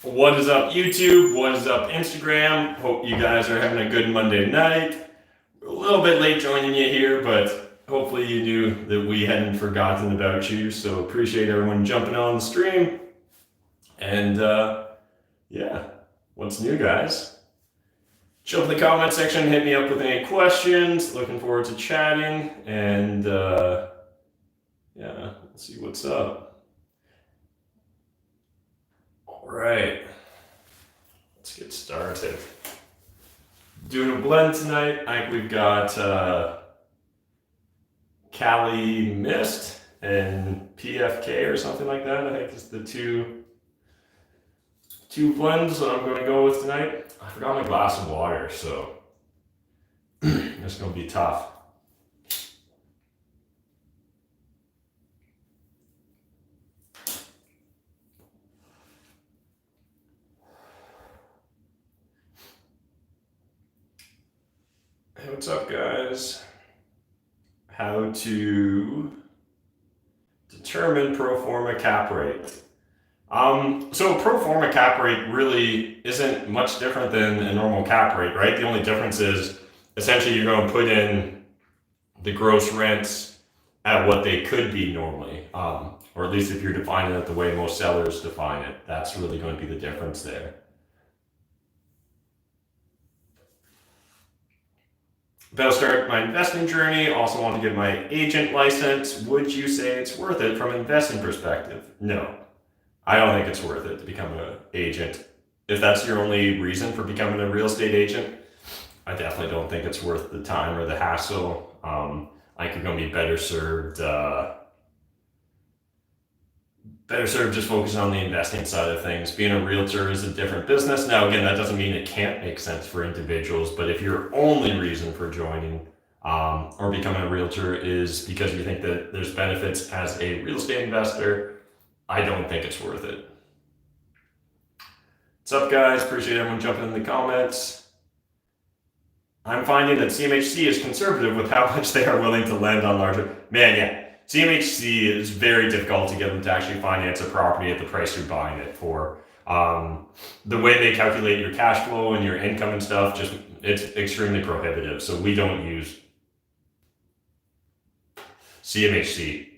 What is up, YouTube? What is up, Instagram? Hope you guys are having a good Monday night. We're a little bit late joining you here, but hopefully you knew that we hadn't forgotten about you. So appreciate everyone jumping on the stream. And yeah, what's new, guys? Jump in the comment section, hit me up with any questions. Looking forward to chatting. And yeah, let's see what's up. All right, let's get started. Doing a blend tonight. I think we've got Cali Mist and PFK or something like that. I think it's the two blends that I'm going to go with tonight. I forgot my glass of water, so it's going to be tough. Hey, what's up, guys? How to determine pro forma cap rate. So pro forma cap rate really isn't much different than a normal cap rate, right? The only difference is essentially you're going to put in the gross rents at what they could be normally, or at least if you're defining it the way most sellers define it, that's really going to be the difference there. About to start my investing journey, also want to get my agent license. Would you say it's worth it from an investing perspective? No, I don't think it's worth it to become an agent. If that's your only reason for becoming a real estate agent, I definitely don't think it's worth the time or the hassle. I think you're going to be better served just focusing on the investing side of things. Being a realtor is a different business. Now, again, that doesn't mean it can't make sense for individuals, but if your only reason for joining or becoming a realtor is because you think that there's benefits as a real estate investor, I don't think it's worth it. What's up, guys? Appreciate everyone jumping in the comments. I'm finding that CMHC is conservative with how much they are willing to lend on larger. Man, yeah. CMHC is very difficult to get them to actually finance a property at the price you're buying it for. The way they calculate your cash flow and your income and stuff, it's extremely prohibitive. So we don't use CMHC.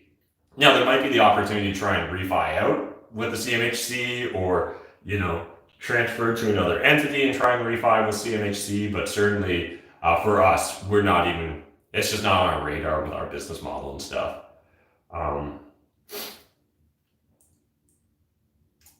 Now, there might be the opportunity to try and refi out with the CMHC or, transfer to another entity and try and refi with CMHC. But certainly for us, it's just not on our radar with our business model and stuff.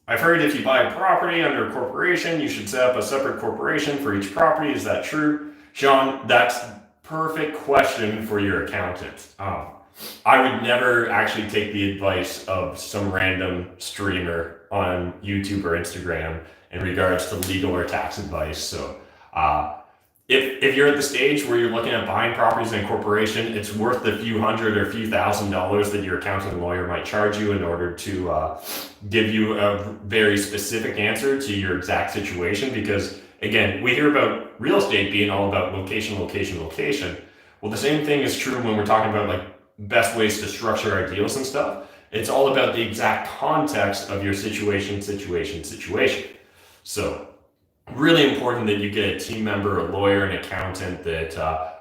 I've heard if you buy a property under a corporation, you should set up a separate corporation for each property. Is that true? Sean, that's a perfect question for your accountant. I would never actually take the advice of some random streamer on YouTube or Instagram in regards to legal or tax advice. So if you're at the stage where you're looking at buying properties in a corporation, it's worth the few hundred or few $1,000s that your accountant and lawyer might charge you in order to give you a very specific answer to your exact situation. Because again, we hear about real estate being all about location, location, location. Well, the same thing is true when we're talking about like best ways to structure our deals and stuff. It's all about the exact context of your situation. So really important that you get a team member, a lawyer, an accountant that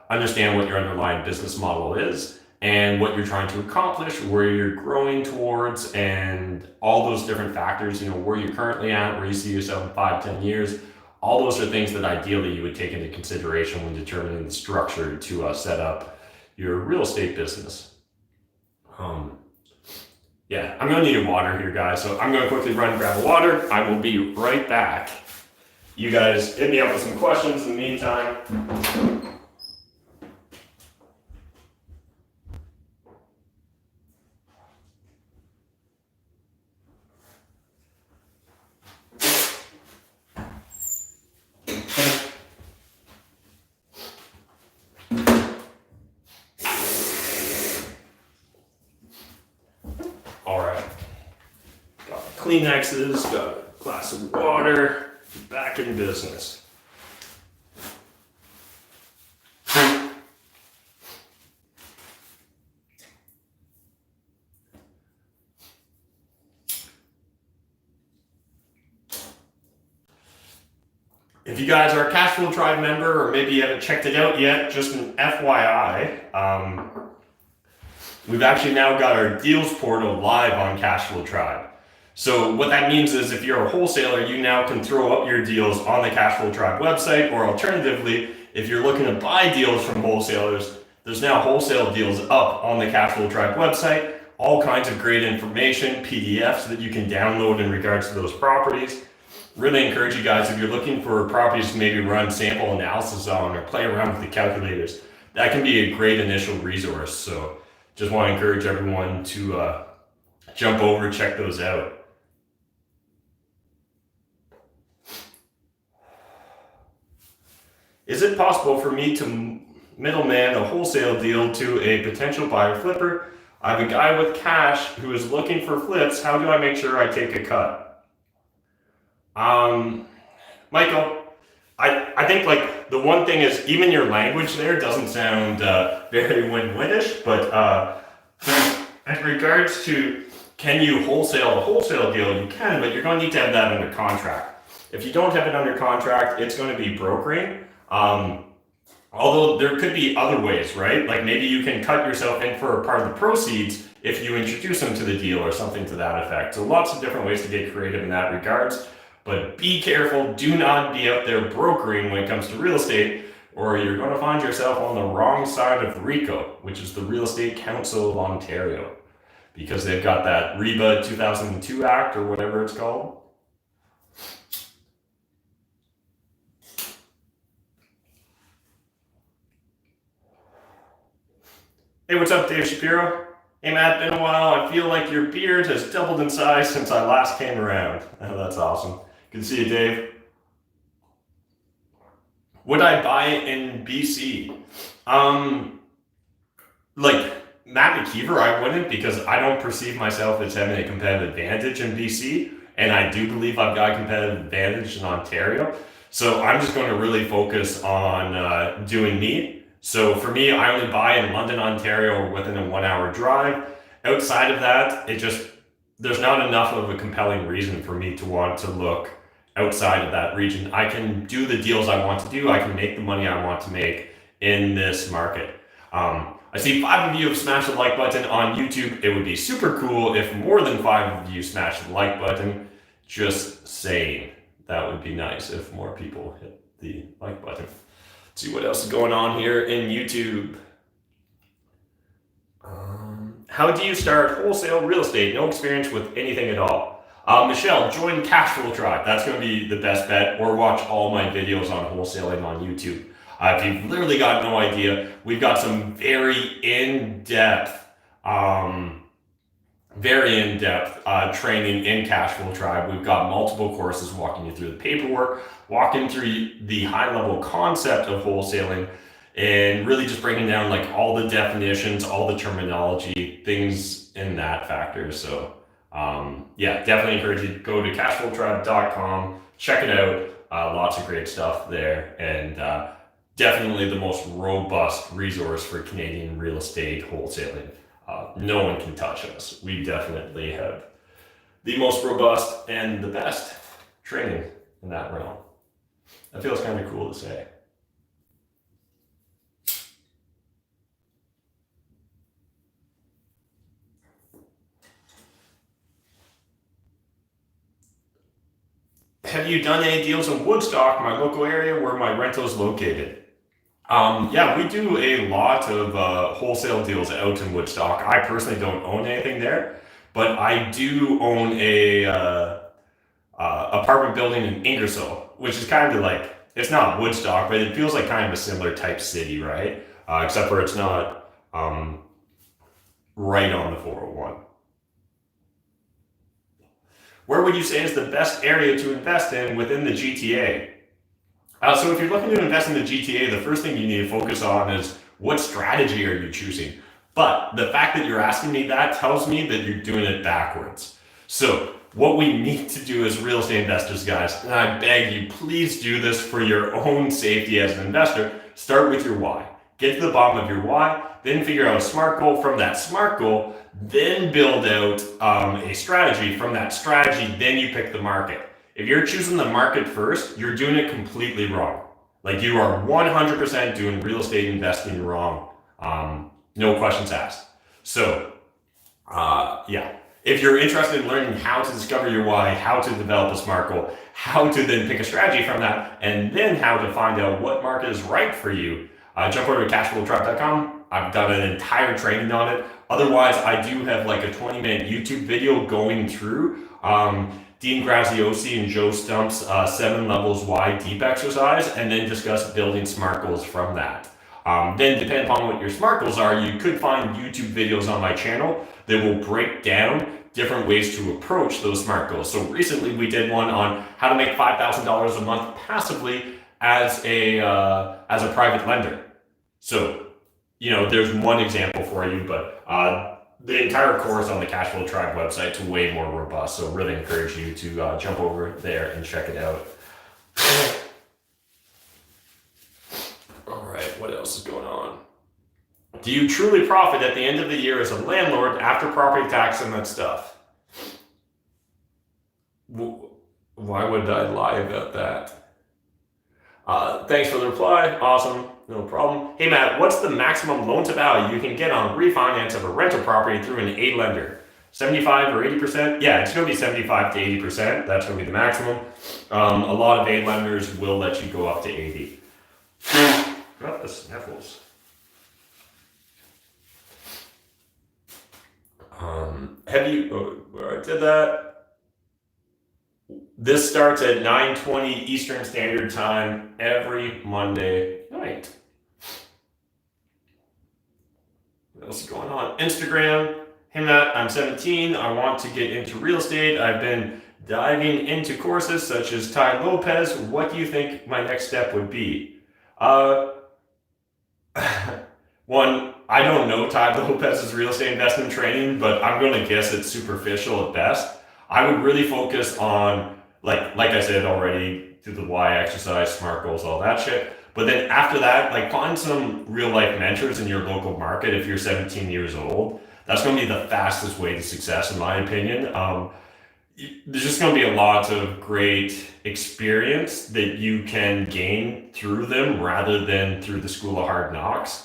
understand what your underlying business model is and what you're trying to accomplish, where you're growing towards, and all those different factors, where you're currently at, where you see yourself in 5-10 years. All those are things that ideally you would take into consideration when determining the structure to set up your real estate business. Yeah, I'm going to need water here, guys. So I'm going to quickly run and grab water. I will be right back. You guys hit me up with some questions in the meantime. All right. Got Kleenexes, got a glass of water. Back in business. If you guys are a Cashflow Tribe member, or maybe you haven't checked it out yet, just an FYI, we've actually now got our deals portal live on Cashflow Tribe. So what that means is if you're a wholesaler, you now can throw up your deals on the Cashflow Tribe website, or alternatively, if you're looking to buy deals from wholesalers, there's now wholesale deals up on the Cashflow Tribe website, all kinds of great information, PDFs that you can download in regards to those properties. Really encourage you guys, if you're looking for properties to maybe run sample analysis on or play around with the calculators, that can be a great initial resource. So just want to encourage everyone to jump over, check those out. Is it possible for me to middleman a wholesale deal to a potential buyer flipper? I have a guy with cash who is looking for flips. How do I make sure I take a cut? Michael, I think like the one thing is even your language there doesn't sound very win-winish, but in regards to can you wholesale a wholesale deal, you can, but you're going to need to have that under contract. If you don't have it under contract, it's going to be brokering. Although there could be other ways, right? Like maybe you can cut yourself in for a part of the proceeds if you introduce them to the deal or something to that effect. So lots of different ways to get creative in that regards, but be careful. Do not be out there brokering when it comes to real estate, or you're going to find yourself on the wrong side of RECO, which is the Real Estate Council of Ontario, because they've got that REBA 2002 Act or whatever it's called. Hey, what's up, Dave Shapiro? Hey, Matt, been a while. I feel like your beard has doubled in size since I last came around. Oh, that's awesome. Good to see you, Dave. Would I buy in BC? Like Matt McKeefer, I wouldn't, because I don't perceive myself as having a competitive advantage in BC, and I do believe I've got a competitive advantage in Ontario. So I'm just going to really focus on doing me. So for me, I only buy in London, Ontario, or within a 1 hour drive. Outside of that, there's not enough of a compelling reason for me to want to look outside of that region. I can do the deals I want to do. I can make the money I want to make in this market. I see 5 of you have smashed the like button on YouTube. It would be super cool if more than 5 of you smashed the like button. Just saying, that would be nice if more people hit the like button. See what else is going on here in YouTube. How do you start wholesale real estate? No experience with anything at all. Michelle, join Cashflow Tribe. That's going to be the best bet. Or watch all my videos on wholesaling on YouTube. If you've literally got no idea, we've got some very in-depth training in Cashflow Tribe. We've got multiple courses walking you through the paperwork, walking through the high-level concept of wholesaling, and really just breaking down like all the definitions, all the terminology, things in that factor. So yeah, definitely encourage you to go to cashflowtribe.com, check it out. Lots of great stuff there, and definitely the most robust resource for Canadian real estate wholesaling. No one can touch us. We definitely have the most robust and the best training in that realm. That feels kind of cool to say. Have you done any deals in Woodstock, my local area where my rental is located? Yeah, we do a lot of wholesale deals out in Woodstock. I personally don't own anything there, but I do own a apartment building in Ingersoll, which is kind of like, it's not Woodstock, but it feels like kind of a similar type city, right? Except for it's not right on the 401. Where would you say is the best area to invest in within the GTA? So if you're looking to invest in the GTA, the first thing you need to focus on is what strategy are you choosing? But the fact that you're asking me that tells me that you're doing it backwards. So what we need to do as real estate investors, guys, and I beg you, please do this for your own safety as an investor, start with your why. Get to the bottom of your why, then figure out a SMART goal. From that SMART goal, then build out a strategy. From that strategy, then you pick the market. If you're choosing the market first, you're doing it completely wrong. Like, you are 100% doing real estate investing wrong. No questions asked. So, yeah. If you're interested in learning how to discover your why, how to develop a smart goal, how to then pick a strategy from that, and then how to find out what market is right for you, jump over to cashflowtribe.com. I've done an entire training on it. Otherwise, I do have like a 20-minute YouTube video going through Dean Graziosi and Joe Stump's 7 levels why deep exercise, and then discuss building smart goals from that. Then, depending upon what your smart goals are, you could find YouTube videos on my channel that will break down different ways to approach those smart goals. So recently we did one on how to make $5,000 a month passively as a private lender. So, there's one example for you, but the entire course on the Cashflow Tribe website is way more robust. So really encourage you to jump over there and check it out. All right, what else is going on? Do you truly profit at the end of the year as a landlord after property tax and that stuff? Why would I lie about that? Thanks for the reply. Awesome. No problem. Hey, Matt, what's the maximum loan to value you can get on refinance of a rental property through an A lender? 75 or 80%? Yeah, it's going to be 75 to 80%. That's going to be the maximum. A lot of A lenders will let you go up to 80. Got the sniffles. I did that. This starts at 9:20 Eastern Standard Time every Monday night. What else is going on? Instagram. Hey Matt, I'm 17. I want to get into real estate. I've been diving into courses such as Ty Lopez. What do you think my next step would be? One, I don't know Ty Lopez's real estate investment training, but I'm going to guess it's superficial at best. I would really focus on, like I said already, do the why exercise, SMART goals, all that shit. But then after that, find some real life mentors in your local market. If you're 17 years old, that's going to be the fastest way to success, in my opinion. There's just going to be a lot of great experience that you can gain through them rather than through the school of hard knocks.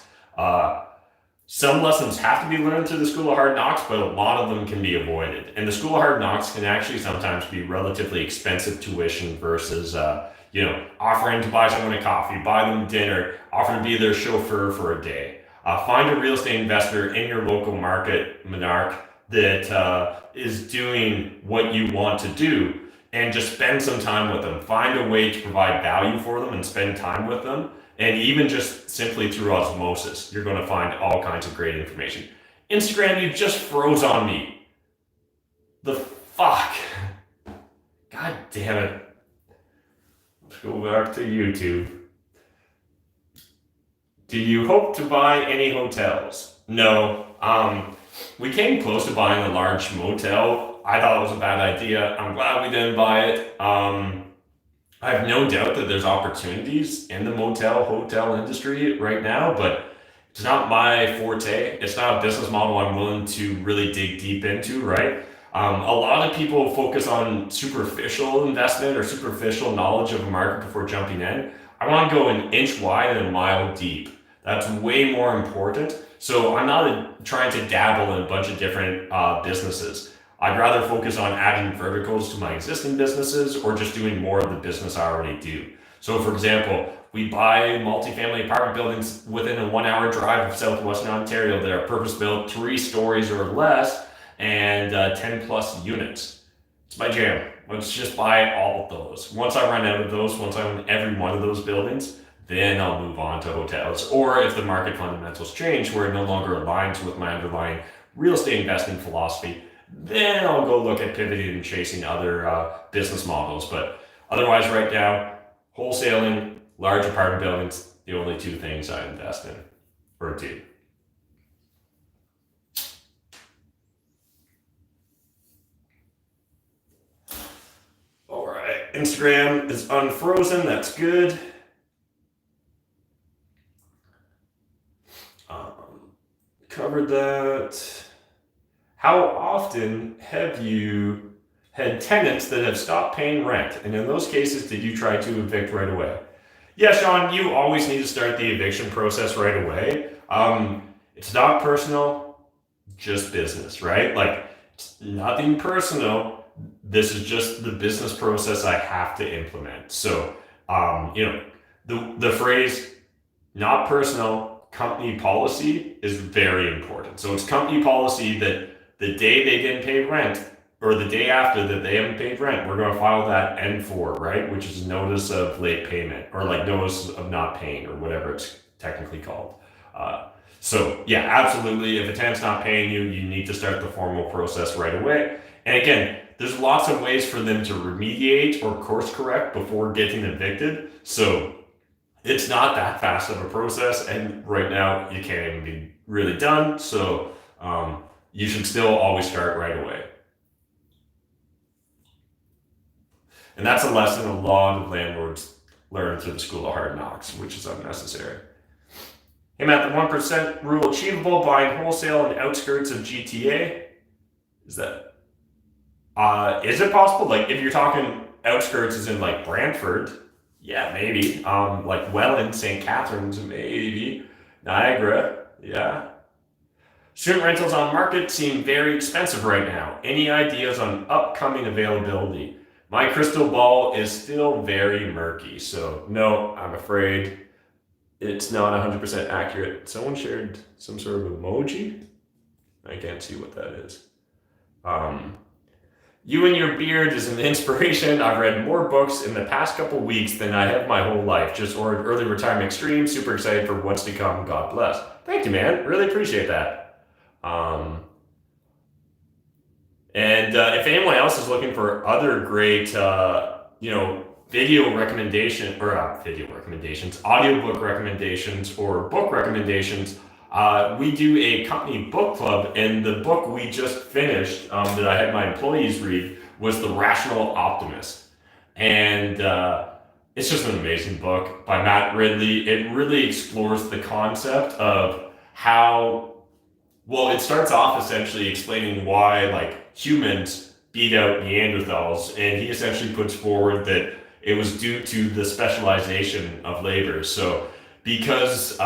Some lessons have to be learned through the school of hard knocks, but a lot of them can be avoided. And the school of hard knocks can actually sometimes be relatively expensive tuition versus, offering to buy someone a coffee, buy them dinner, offer to be their chauffeur for a day. Find a real estate investor in your local market, Monarch, that is doing what you want to do, and just spend some time with them. Find a way to provide value for them and spend time with them. And even just simply through osmosis, you're going to find all kinds of great information. Instagram, you just froze on me. The fuck? God damn it. Let's go back to YouTube. Do you hope to buy any hotels? No. We came close to buying a large motel. I thought it was a bad idea. I'm glad we didn't buy it. I have no doubt that there's opportunities in the hotel industry right now, but it's not my forte. It's not a business model I'm willing to really dig deep into, right? A lot of people focus on superficial investment or superficial knowledge of a market before jumping in. I want to go an inch wide and a mile deep. That's way more important. So I'm not trying to dabble in a bunch of different businesses. I'd rather focus on adding verticals to my existing businesses or just doing more of the business I already do. So for example, we buy multifamily apartment buildings within a 1-hour drive of southwestern Ontario that are purpose-built, 3 stories or less, and 10 plus units. It's my jam. Let's just buy all of those. Once I run out of those, once I own every one of those buildings, then I'll move on to hotels. Or if the market fundamentals change where it no longer aligns with my underlying real estate investing philosophy, then I'll go look at pivoting and chasing other business models. But otherwise right now, wholesaling, large apartment buildings, the only 2 things I invest in or do. All right, Instagram is unfrozen, that's good. Covered that. How often have you had tenants that have stopped paying rent? And in those cases, did you try to evict right away? Yeah, Sean, you always need to start the eviction process right away. It's not personal, just business, right? Like, it's nothing personal. This is just the business process I have to implement. So, the phrase not personal, company policy is very important. So it's company policy that the day they didn't pay rent or the day after that they haven't paid rent, we're going to file that N4, right? Which is notice of late payment or like notice of not paying or whatever it's technically called. So yeah, absolutely. If a tenant's not paying you, you need to start the formal process right away. And again, there's lots of ways for them to remediate or course correct before getting evicted. So it's not that fast of a process. And right now you can't even be really done. So you should still always start right away. And that's a lesson a lot of landlords learn through the School of Hard Knocks, which is unnecessary. Hey Matt, the 1% rule achievable buying wholesale in outskirts of GTA? Is that, is it possible? Like if you're talking outskirts as in like Brantford, yeah, maybe. Like Welland, St. Catharines, maybe. Niagara, yeah. Student rentals on market seem very expensive right now. Any ideas on upcoming availability? My crystal ball is still very murky, so no, I'm afraid it's not 100% accurate. Someone shared some sort of emoji. I can't see what that is. You and your beard is an inspiration. I've read more books in the past couple weeks than I have my whole life. Just ordered Early Retirement Extreme. Super excited for what's to come. God bless. Thank you, man. Really appreciate that. And if anyone else is looking for other great, video recommendation or video recommendations, audiobook recommendations, or book recommendations, we do a company book club, and the book we just finished that I had my employees read was The Rational Optimist. And it's just an amazing book by Matt Ridley. It really explores the concept of how, well, it starts off essentially explaining why like humans beat out Neanderthals, and he essentially puts forward that it was due to the specialization of labor. So because,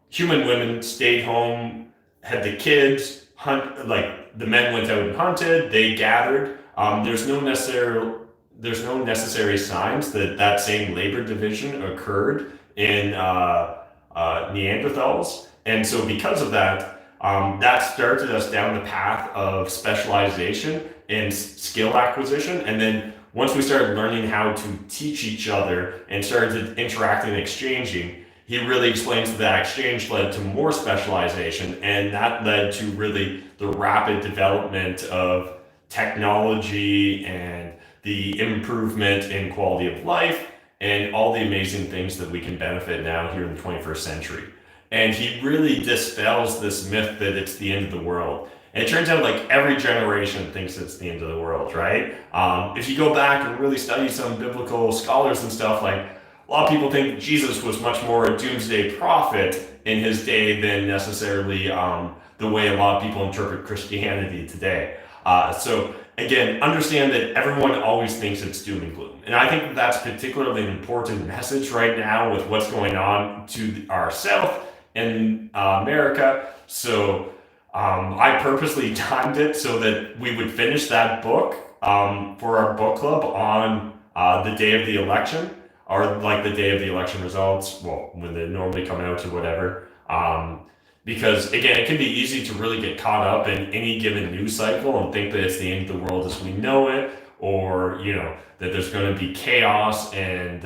human women stayed home, had the kids, like the men went out and hunted, they gathered. There's no necessary signs that that same labor division occurred in Neanderthals. And so because of that, that started us down the path of specialization and skill acquisition. And then once we started learning how to teach each other and started interacting and exchanging, he really explains that exchange led to more specialization, and that led to really the rapid development of technology and the improvement in quality of life and all the amazing things that we can benefit now here in the 21st century. And he really dispels this myth that it's the end of the world. And it turns out like every generation thinks it's the end of the world, right? If you go back and really study some biblical scholars and stuff, like a lot of people think Jesus was much more a doomsday prophet in his day than necessarily the way a lot of people interpret Christianity today. So again, understand that everyone always thinks it's doom and gloom. And I think that's particularly an important message right now with what's going on to our south in America. So I purposely timed it so that we would finish that book for our book club on the day of the election, or like the day of the election results, well, when they normally come out or whatever. Because again, it can be easy to really get caught up in any given news cycle and think that it's the end of the world as we know it, or that there's going to be chaos and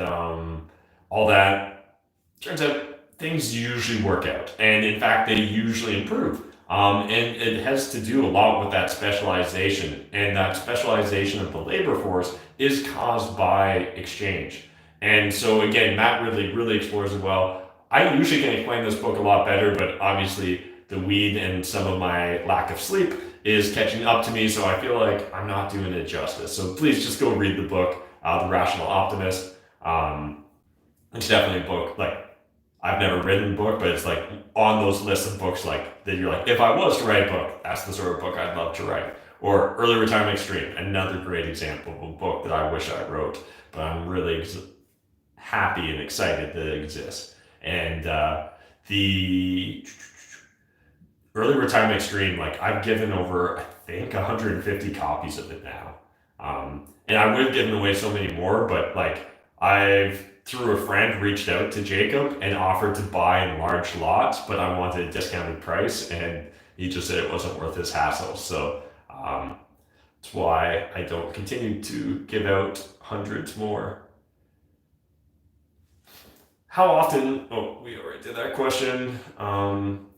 all that. Turns out things usually work out, and in fact, they usually improve. And it has to do a lot with that specialization, and that specialization of the labor force is caused by exchange. And so again, Matt really explores it well. I usually can explain this book a lot better, but obviously the weed and some of my lack of sleep is catching up to me, so I feel like I'm not doing it justice. So please just go read the book, The Rational Optimist. It's definitely a book, like, I've never written a book, but it's like on those lists of books like that you're like, if I was to write a book, that's the sort of book I'd love to write. Or Early Retirement Extreme, another great example of a book that I wish I wrote, but I'm really happy and excited that it exists. And the Early Retirement Extreme, like I've given over, I think, 150 copies of it now. And I would have given away so many more, but like I've, through a friend, reached out to Jacob and offered to buy in large lots, but I wanted a discounted price, and he just said it wasn't worth his hassle. So that's why I don't continue to give out hundreds more. How often, oh, we already did that question.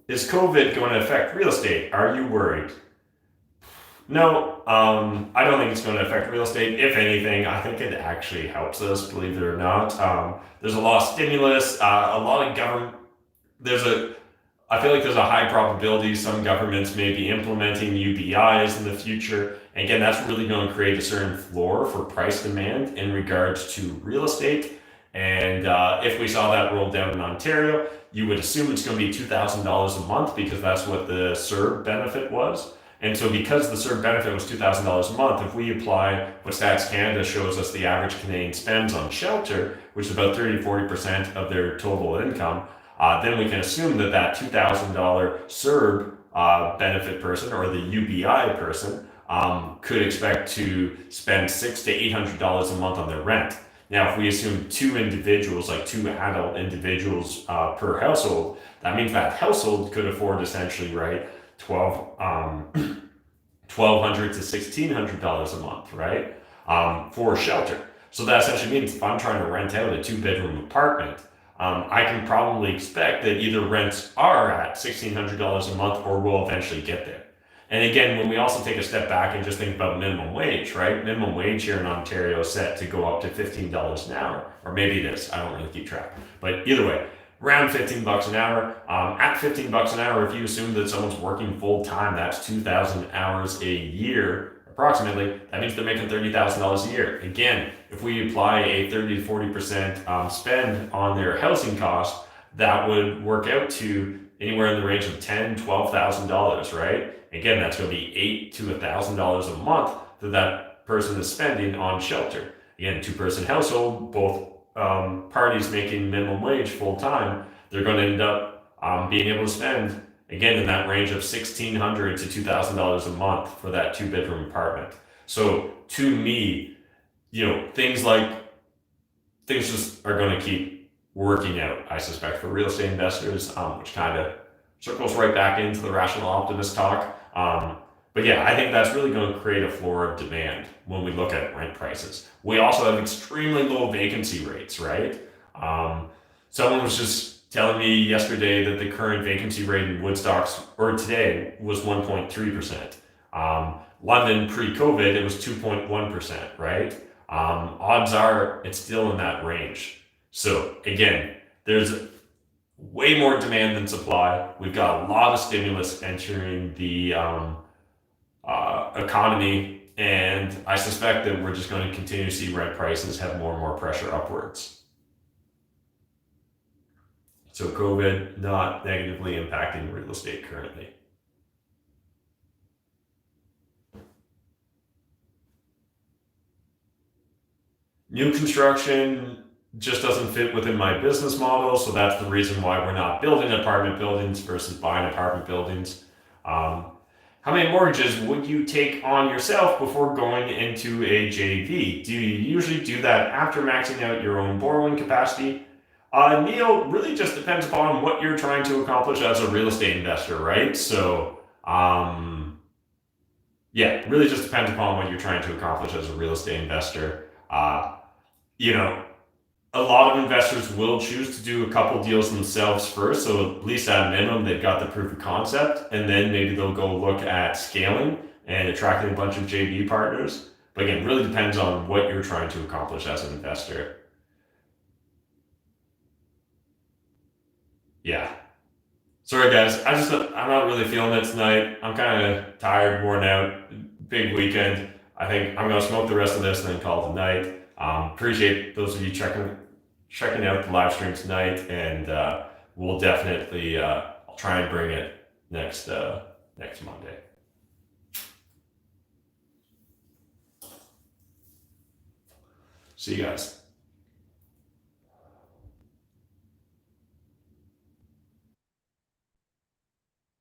Is COVID going to affect real estate? Are you worried? No, I don't think it's going to affect real estate. If anything, I think it actually helps us, believe it or not. There's a lot of stimulus, a lot of government. I feel like there's a high probability some governments may be implementing UBIs in the future. And again, that's really going to create a certain floor for price demand in regards to real estate. And if we saw that rolled down in Ontario, you would assume it's going to be $2,000 a month because that's what the CERB benefit was. And so because the CERB benefit was $2,000 a month, if we apply what Stats Canada shows us the average Canadian spends on shelter, which is about 30-40% of their total income, then we can assume that that $2,000 CERB benefit person or the UBI person could expect to spend $600 to $800 a month on their rent. Now, if we assume two individuals, like two adult individuals per household, that means that household could afford essentially, right, $1,200 to $1,600 a month, right, for shelter. So that essentially means if I'm trying to rent out a 2-bedroom apartment, I can probably expect that either rents are at $1,600 a month or will eventually get there. And again, when we also take a step back and just think about minimum wage, right? Minimum wage here in Ontario is set to go up to $15 an hour, or maybe it is. I don't really keep track. But either way, around $15 an hour. At $15 an hour, if you assume that someone's working full time, that's 2,000 hours a year, approximately. That means they're making $30,000 a year. Again, if we apply a 30 to 40% spend on their housing costs, that would work out to anywhere in the range of $10,000, $12,000, right? Again, that's going to be $800 to $1,000 a month that person is spending on shelter. Again, 2-person household, both parties making minimum wage full time, they're going to end up being able to spend, again, in that range of $1,600 to $2,000 a month for that 2-bedroom apartment. So to me, things just are going to keep working out, I suspect, for real estate investors, which kind of circles right back into the rational optimist talk. But yeah, I think that's really going to create a floor of demand when we look at rent prices. We also have extremely low vacancy rates, right? Someone was just telling me yesterday that the current vacancy rate in Woodstock, or today, was 1.3%. London pre-COVID, it was 2.1%, right? Odds are it's still in that range. So again, there's way more demand than supply. We've got a lot of stimulus entering the economy, and I suspect that we're just going to continue to see rent prices have more and more pressure upwards. So COVID not negatively impacting real estate currently. New construction just doesn't fit within my business model, so that's the reason why we're not building apartment buildings versus buying apartment buildings. How many mortgages would you take on yourself before going into a JV? Do you usually do that after maxing out your own borrowing capacity? Neil, really just depends upon what you're trying to accomplish as a real estate investor, right? So, yeah, really just depends upon what you're trying to accomplish as a real estate investor. A lot of investors will choose to do a couple deals themselves first, so at least at a minimum they've got the proof of concept, and then maybe they'll go look at scaling and attracting a bunch of JV partners. But again, really depends on what you're trying to accomplish as an investor. Yeah. Sorry guys, I'm not really feeling it tonight. I'm kind of tired, worn out, big weekend. I think I'm gonna smoke the rest of this and then call it a night. Appreciate those of you checking out the live stream tonight, and we'll definitely I'll try and bring it next Monday. See you guys.